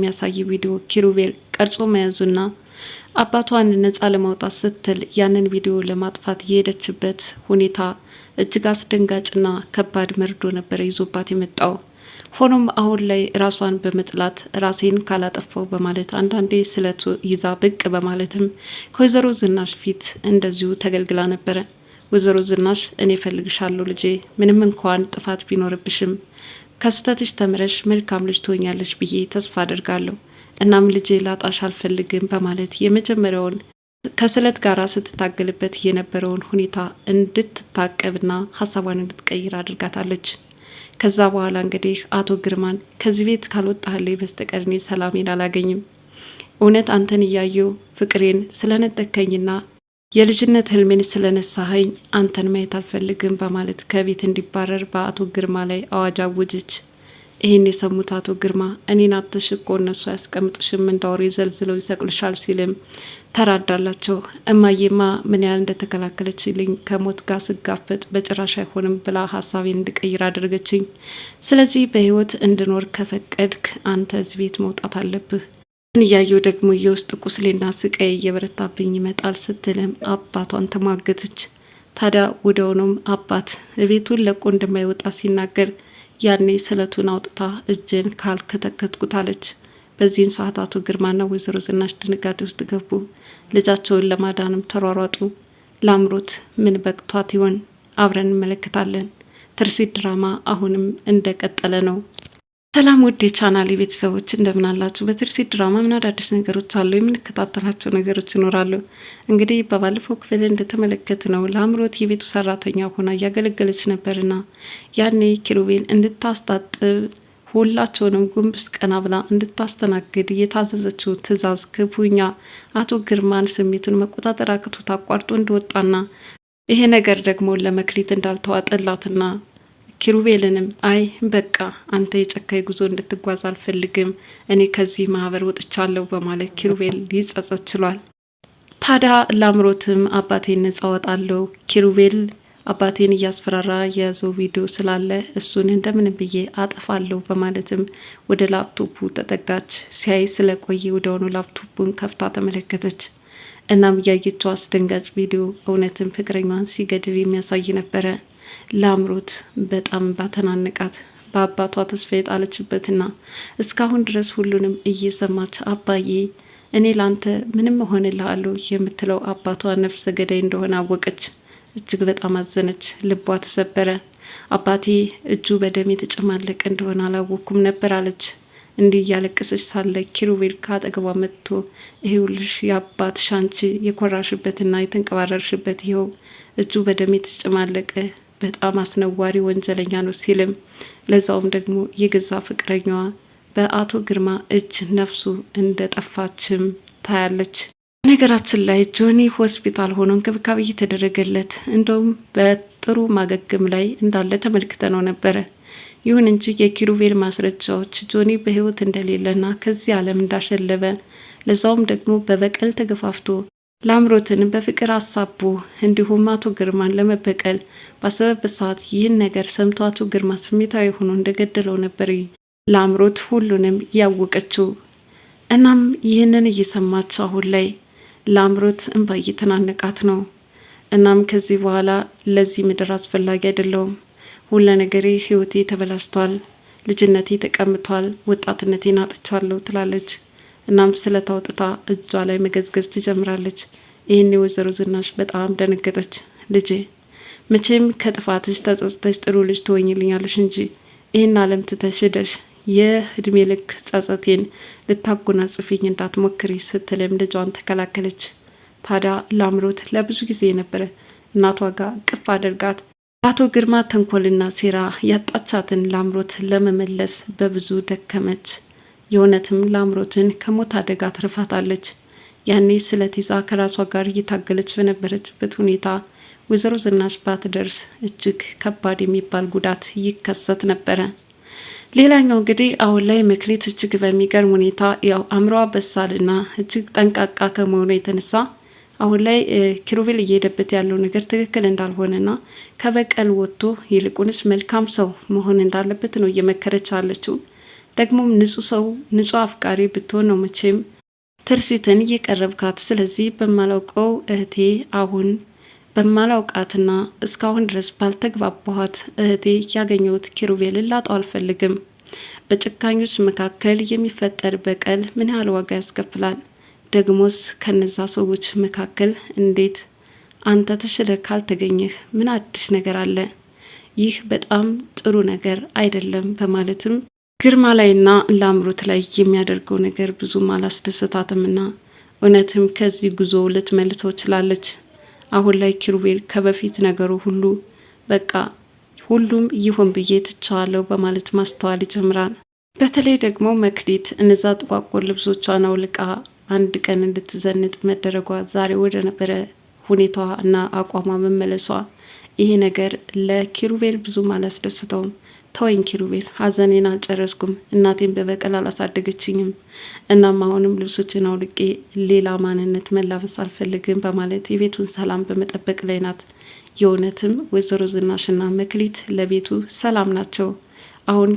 የሚያሳይ ቪዲዮ ኪሩቤል ቀርጾ መያዙና አባቷን ነጻ ለማውጣት ስትል ያንን ቪዲዮ ለማጥፋት የሄደችበት ሁኔታ እጅግ አስደንጋጭና ከባድ መርዶ ነበር ይዞባት የመጣው። ሆኖም አሁን ላይ ራሷን በመጥላት ራሴን ካላጠፋው በማለት አንዳንዴ ስለት ይዛ ብቅ በማለትም ከወይዘሮ ዝናሽ ፊት እንደዚሁ ተገልግላ ነበረ። ወይዘሮ ዝናሽ እኔ ፈልግሻለሁ ልጄ፣ ምንም እንኳን ጥፋት ቢኖርብሽም ከስተትሽ ተምረሽ መልካም ልጅ ትሆኛለሽ ብዬ ተስፋ አድርጋለሁ። እናም ልጄ ላጣሽ አልፈልግም በማለት የመጀመሪያውን ከስለት ጋር ስትታገልበት የነበረውን ሁኔታ እንድትታቀብና ሀሳቧን እንድትቀይር አድርጋታለች። ከዛ በኋላ እንግዲህ አቶ ግርማን ከዚህ ቤት ካልወጣህልኝ በስተቀር እኔ ሰላሜን አላገኝም፣ እውነት አንተን እያየው ፍቅሬን ስለነጠከኝና የልጅነት ህልሜን ስለነሳኸኝ አንተን ማየት አልፈልግም በማለት ከቤት እንዲባረር በአቶ ግርማ ላይ አዋጅ አወጀች። ይህን የሰሙት አቶ ግርማ እኔን አትሽ እኮ እነሱ አያስቀምጡሽም እንዳውሬ ዘልዝለው ይሰቅልሻል ሲልም ተራዳላቸው። እማዬማ ምን ያህል እንደተከላከለችልኝ ከሞት ጋር ስጋፈጥ በጭራሽ አይሆንም ብላ ሀሳቤን እንድቀይር አድርገችኝ። ስለዚህ በህይወት እንድኖር ከፈቀድክ አንተ እዚህ ቤት መውጣት አለብህ። እያየው ደግሞ የውስጥ ቁስሌና ስቃይ እየበረታብኝ ይመጣል ስትልም አባቷን ተሟገተች። ታዲያ ወደውኑም አባት ቤቱን ለቆ እንደማይወጣ ሲናገር ያኔ ስለቱን አውጥታ እጅን ካልከተከትኩታለች። በዚህን ሰዓት አቶ ግርማና ወይዘሮ ዝናሽ ድንጋጤ ውስጥ ገቡ። ልጃቸውን ለማዳንም ተሯሯጡ። ላምሮት ምን በቅቷት ይሆን? አብረን እንመለከታለን። ትርሲት ድራማ አሁንም እንደቀጠለ ነው። ሰላም ውድ የቻናሌ ቤተሰቦች እንደምን አላችሁ? በትርሲት ድራማ ምን አዳዲስ ነገሮች አሉ? የምንከታተላቸው ነገሮች ይኖራሉ። እንግዲህ በባለፈው ክፍል እንደተመለከትነው ላምሮት የቤቱ ሰራተኛ ሆና እያገለገለች ነበርና ያኔ ኪሩቤል እንድታስታጥብ ሁላቸውንም ጉንብስ ቀና ብላ እንድታስተናግድ የታዘዘችው ትዕዛዝ ክፉኛ አቶ ግርማን ስሜቱን መቆጣጠር አቅቶት አቋርጦ እንደወጣና ይሄ ነገር ደግሞ ለመክሊት እንዳልተዋጠላትና ኪሩቤልንም አይ በቃ አንተ የጨካይ ጉዞ እንድትጓዝ አልፈልግም፣ እኔ ከዚህ ማህበር ወጥቻለሁ በማለት ኪሩቤል ሊጸጸት ችሏል። ታዲያ ላምሮትም አባቴን ነጻ ወጣለሁ፣ ኪሩቤል አባቴን እያስፈራራ የያዘው ቪዲዮ ስላለ እሱን እንደምን ብዬ አጠፋለሁ በማለትም ወደ ላፕቶፑ ተጠጋች። ሲያይ ስለቆየ ወደሆኑ ላፕቶፑን ከፍታ ተመለከተች። እናም እያየችው አስደንጋጭ ቪዲዮ እውነትም ፍቅረኛዋን ሲገድል የሚያሳይ ነበረ። ላምሮት በጣም ባተናነቃት በአባቷ ተስፋ የጣለችበትና እስካሁን ድረስ ሁሉንም እየሰማች አባዬ እኔ ላንተ ምንም እሆንልሃለሁ የምትለው አባቷ ነፍሰ ገዳይ እንደሆነ አወቀች። እጅግ በጣም አዘነች፣ ልቧ ተሰበረ። አባቴ እጁ በደም የተጨማለቀ እንደሆነ አላወኩም ነበር አለች። እንዲህ እያለቀሰች ሳለ ኪሩቤል ከአጠገቧ መጥቶ ይሄውልሽ የአባትሽ አንቺ የኮራሽበትና የተንቀባረርሽበት ይኸው እጁ በደም የተጨማለቀ በጣም አስነዋሪ ወንጀለኛ ነው ሲልም ለዛውም ደግሞ የገዛ ፍቅረኛዋ በአቶ ግርማ እጅ ነፍሱ እንደጠፋችም ታያለች። ነገራችን ላይ ጆኒ ሆስፒታል ሆኖ እንክብካቤ እየተደረገለት እንደውም በጥሩ ማገገም ላይ እንዳለ ተመልክተነው ነበረ። ይሁን እንጂ የኪሩቤል ማስረጃዎች ጆኒ በህይወት እንደሌለና ከዚህ ዓለም እንዳሸለበ ለዛውም ደግሞ በበቀል ተገፋፍቶ ላምሮትን በፍቅር አሳቦ እንዲሁም አቶ ግርማን ለመበቀል ባሰበበት ሰዓት ይህን ነገር ሰምቶ አቶ ግርማ ስሜታዊ ሆኖ እንደገደለው ነበር ላምሮት ሁሉንም ያወቀችው። እናም ይህንን እየሰማች አሁን ላይ ላምሮት እንባ እየተናነቃት ነው። እናም ከዚህ በኋላ ለዚህ ምድር አስፈላጊ አይደለውም፣ ሁሉ ነገሬ ህይወቴ ተበላሽቷል፣ ልጅነቴ ተቀምቷል፣ ወጣትነቴን አጥቻለሁ ትላለች። እናም ስለታውጥታ እጇ ላይ መገዝገዝ ትጀምራለች። ይህን የወይዘሮ ዝናሽ በጣም ደነገጠች። ልጄ መቼም ከጥፋትሽ ተጸጽተሽ ጥሩ ልጅ ትወኝልኛለሽ እንጂ ይህን ዓለም ትተሽ ሄደሽ የእድሜ ልክ ጸጸቴን ልታጎናጽፊኝ እንዳትሞክሪ ስትልም ልጇን ተከላከለች። ታዲያ ላምሮት ለብዙ ጊዜ ነበረ እናቷ ጋር ቅፍ አድርጋት አቶ ግርማ ተንኮልና ሴራ ያጣቻትን ላምሮት ለመመለስ በብዙ ደከመች። የእውነትም ላምሮትን ከሞት አደጋ ትርፋታለች። ያኔ ስለት ይዛ ከራሷ ጋር እየታገለች በነበረችበት ሁኔታ ወይዘሮ ዝናሽ ባትደርስ እጅግ ከባድ የሚባል ጉዳት ይከሰት ነበረ። ሌላኛው እንግዲህ አሁን ላይ መክሊት እጅግ በሚገርም ሁኔታ ያው አእምሮዋ በሳልና እጅግ ጠንቃቃ ከመሆኑ የተነሳ አሁን ላይ ኪሩቤል እየሄደበት ያለው ነገር ትክክል እንዳልሆነና ከበቀል ወጥቶ ይልቁንስ መልካም ሰው መሆን እንዳለበት ነው እየመከረች አለችው። ደግሞም ንጹህ ሰው ንጹህ አፍቃሪ ብትሆን ነው መቼም ትርሲትን እየቀረብካት። ስለዚህ በማላውቀው እህቴ አሁን በማላውቃትና እስካሁን ድረስ ባልተግባባኋት እህቴ ያገኘሁት ኪሩቤልን ላጣው አልፈልግም። በጭካኞች መካከል የሚፈጠር በቀል ምን ያህል ዋጋ ያስከፍላል? ደግሞስ ከነዛ ሰዎች መካከል እንዴት አንተ ተሽለ ካልተገኘህ ምን አዲስ ነገር አለ? ይህ በጣም ጥሩ ነገር አይደለም በማለትም ግርማ ላይና ላምሮት ላይ የሚያደርገው ነገር ብዙም አላስደሰታትምና እውነትም ከዚህ ጉዞ ልትመልሰው ችላለች። አሁን ላይ ኪሩቤል ከበፊት ነገሩ ሁሉ በቃ ሁሉም ይሁን ብዬ ትቸዋለሁ በማለት ማስተዋል ይጀምራል። በተለይ ደግሞ መክሊት እነዛ ጥቋቁር ልብሶቿን አውልቃ አንድ ቀን እንድትዘንጥ መደረጓ፣ ዛሬ ወደ ነበረ ሁኔታዋ እና አቋሟ መመለሷ፣ ይሄ ነገር ለኪሩቤል ብዙም አላስደስተውም። ተወኝ ኪሩቤል፣ ሀዘኔን አልጨረስኩም። እናቴን በበቀል አላሳደገችኝም። እናም አሁንም ልብሶችን አውልቄ ሌላ ማንነት መላበስ አልፈልግም በማለት የቤቱን ሰላም በመጠበቅ ላይ ናት። የእውነትም ወይዘሮ ዝናሽና መክሊት ለቤቱ ሰላም ናቸው። አሁን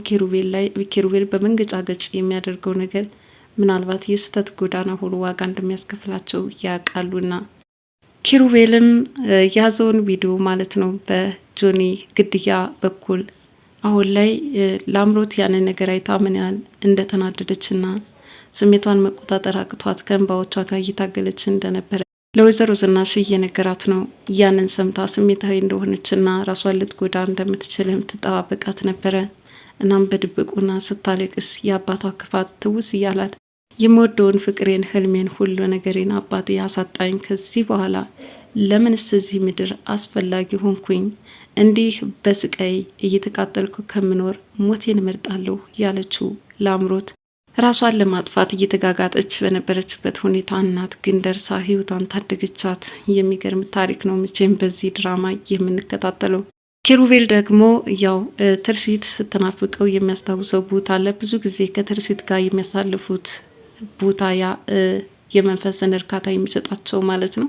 ኪሩቤል በመንገጫገጭ የሚያደርገው ነገር ምናልባት የስህተት ጎዳና ሆኖ ዋጋ እንደሚያስከፍላቸው ያውቃሉና ኪሩቤልም የያዘውን ቪዲዮ ማለት ነው በጆኒ ግድያ በኩል አሁን ላይ ላምሮት ያንን ነገር አይታ ምን ያህል እንደተናደደችና ስሜቷን መቆጣጠር አቅቷት ከእንባዎቿ ጋር እየታገለች እንደነበረ ለወይዘሮ ዝናሽ እየነገራት ነው። ያንን ሰምታ ስሜታዊ እንደሆነችና ራሷን ልትጎዳ እንደምትችልም ትጠባበቃት ነበረ። እናም በድብቁና ስታለቅስ የአባቷ ክፋት ትውስ እያላት የምወደውን ፍቅሬን፣ ህልሜን፣ ሁሉ ነገሬን አባቴ ያሳጣኝ፣ ከዚህ በኋላ ለምንስ እዚህ ምድር አስፈላጊ ሆንኩኝ? እንዲህ በስቃይ እየተቃጠልኩ ከምኖር ሞቴን እመርጣለሁ ያለችው ላምሮት ራሷን ለማጥፋት እየተጋጋጠች በነበረችበት ሁኔታ እናት ግን ደርሳ ህይወቷን ታደገቻት። የሚገርም ታሪክ ነው መቼም በዚህ ድራማ የምንከታተለው። ኪሩቤል ደግሞ ያው ትርሲት ስትናፍቀው የሚያስታውሰው ቦታ አለ። ብዙ ጊዜ ከትርሲት ጋር የሚያሳልፉት ቦታ ያ የመንፈስን እርካታ የሚሰጣቸው ማለት ነው።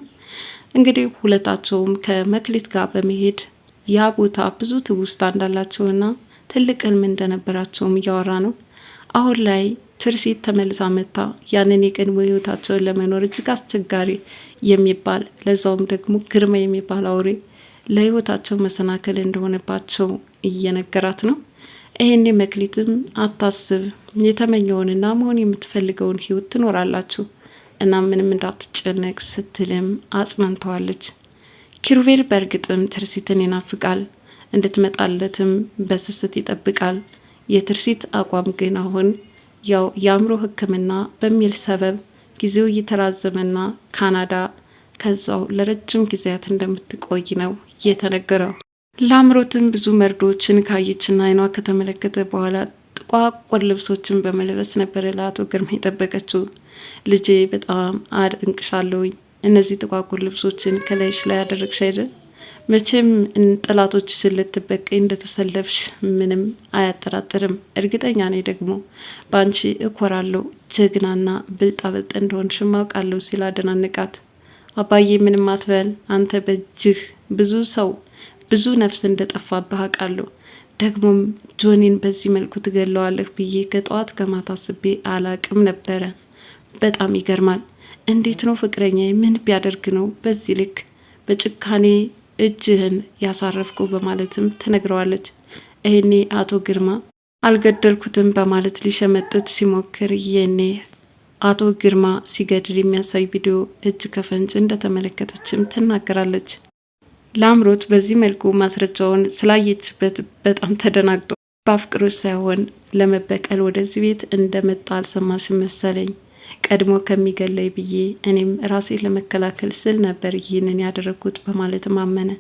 እንግዲህ ሁለታቸውም ከመክሊት ጋር በመሄድ ያ ቦታ ብዙ ትውስታ እንዳላቸውና ትልቅ ህልም እንደነበራቸውም እያወራ ነው። አሁን ላይ ትርሲት ተመልሳ መታ ያንን የቀድሞ ህይወታቸውን ለመኖር እጅግ አስቸጋሪ የሚባል ለዛውም ደግሞ ግርማ የሚባል አውሬ ለህይወታቸው መሰናከል እንደሆነባቸው እየነገራት ነው። ይሄኔ መክሊትም አታስብ፣ የተመኘውንና መሆን የምትፈልገውን ህይወት ትኖራላችሁ እና ምንም እንዳትጨነቅ ስትልም አጽናንተዋለች። ኪሩቤል በእርግጥም ትርሲትን ይናፍቃል፣ እንድትመጣለትም በስስት ይጠብቃል። የትርሲት አቋም ግን አሁን ያው የአእምሮ ሕክምና በሚል ሰበብ ጊዜው እየተራዘመና ካናዳ ከዛው ለረጅም ጊዜያት እንደምትቆይ ነው የተነገረው። ላምሮትም ብዙ መርዶችን ካየችና አይኗ ከተመለከተ በኋላ ጥቋቁር ልብሶችን በመልበስ ነበረ ለአቶ ግርማ የጠበቀችው። ልጄ በጣም አድንቅሻለሁኝ፣ እነዚህ ጥቋቁር ልብሶችን ከላይሽ ላይ ያደረግሽ አይደል? መቼም ጠላቶችሽን ልትበቀይ እንደተሰለፍሽ ምንም አያጠራጥርም። እርግጠኛ ነኝ ደግሞ በአንቺ እኮራለሁ፣ ጀግናና ብልጣብልጥ እንደሆንሽ አውቃለሁ ሲል አደናንቃት። አባዬ ምንም አትበል፣ አንተ በእጅህ ብዙ ሰው ብዙ ነፍስ እንደጠፋብህ አውቃለሁ። ደግሞም ጆኒን በዚህ መልኩ ትገለዋለህ ብዬ ከጠዋት ከማታ አስቤ አላቅም ነበረ። በጣም ይገርማል። እንዴት ነው ፍቅረኛ ምን ቢያደርግ ነው በዚህ ልክ በጭካኔ እጅህን ያሳረፍከው? በማለትም ትነግረዋለች። ይሄኔ አቶ ግርማ አልገደልኩትም በማለት ሊሸመጥት ሲሞክር የኔ አቶ ግርማ ሲገድል የሚያሳይ ቪዲዮ እጅ ከፈንጅ እንደተመለከተችም ትናገራለች። ላምሮት በዚህ መልኩ ማስረጃውን ስላየችበት በጣም ተደናግጦ በአፍቅሮች ሳይሆን ለመበቀል ወደዚህ ቤት እንደመጣ አልሰማሽም መሰለኝ፣ ቀድሞ ከሚገለይ ብዬ እኔም ራሴን ለመከላከል ስል ነበር ይህንን ያደረግኩት በማለት አመነ።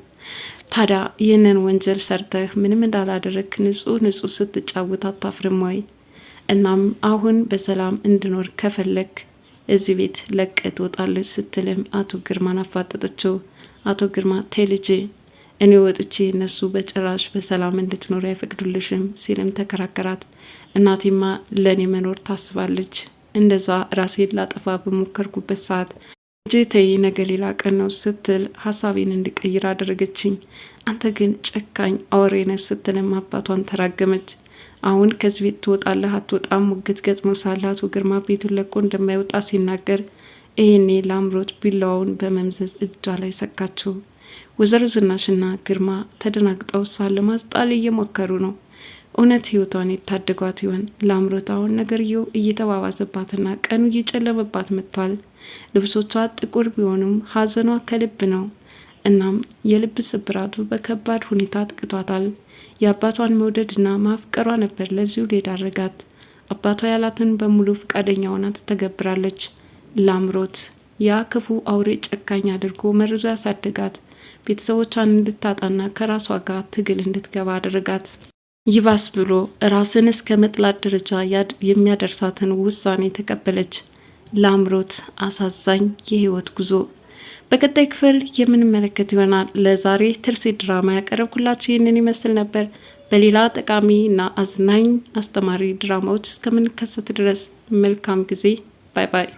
ታዲያ ይህንን ወንጀል ሰርተህ ምንም እንዳላደረግክ ንጹህ ስትጫወት አታፍርም ወይ? እናም አሁን በሰላም እንድኖር ከፈለግ እዚህ ቤት ለቀህ ትወጣለች ስትልም አቶ ግርማን አፋጠጠችው። አቶ ግርማ ተይ ልጄ፣ እኔ ወጥቼ እነሱ በጭራሽ በሰላም እንድትኖር አይፈቅዱልሽም ሲልም ተከራከራት። እናቴማ ለእኔ መኖር ታስባለች፣ እንደዛ ራሴን ላጠፋ በሞከርኩበት ሰዓት ልጄ ተይ ነገ ሌላ ቀን ነው ስትል ሀሳቤን እንዲቀይር አደረገችኝ። አንተ ግን ጨካኝ አውሬ ነህ ስትልም አባቷን ተራገመች። አሁን ከዚህ ቤት ትወጣለህ አትወጣም ሙግት ገጥሞ ሳለ አቶ ግርማ ቤቱን ለቆ እንደማይወጣ ሲናገር ይሄኔ ለአምሮት ቢላዋውን በመምዘዝ እጇ ላይ ሰካችው። ወይዘሮ ዝናሽና ግርማ ተደናግጠው እሷን ለማስጣል እየሞከሩ ነው። እውነት ህይወቷን የታደጓት ይሆን? ለአምሮት አሁን ነገርየው እየተባባሰባትና ቀኑ እየጨለመባት መጥቷል። ልብሶቿ ጥቁር ቢሆኑም ሀዘኗ ከልብ ነው። እናም የልብ ስብራቱ በከባድ ሁኔታ አጥቅቷታል። የአባቷን መውደድና ማፍቀሯ ነበር ለዚሁ የዳረጋት። አባቷ ያላትን በሙሉ ፈቃደኛ ሆና ትተገብራለች። ለአምሮት ያ ክፉ አውሬ ጨካኝ አድርጎ መርዞ ያሳደጋት ቤተሰቦቿን እንድታጣና ከራሷ ጋር ትግል እንድትገባ አደረጋት። ይባስ ብሎ ራስን እስከ መጥላት ደረጃ የሚያደርሳትን ውሳኔ ተቀበለች። ለአምሮት አሳዛኝ የህይወት ጉዞ በቀጣይ ክፍል የምንመለከት ይሆናል። ለዛሬ ትርሲት ድራማ ያቀረብኩላችሁ ይህንን ይመስል ነበር። በሌላ ጠቃሚ እና አዝናኝ አስተማሪ ድራማዎች እስከምንከሰት ድረስ መልካም ጊዜ። ባይ ባይ።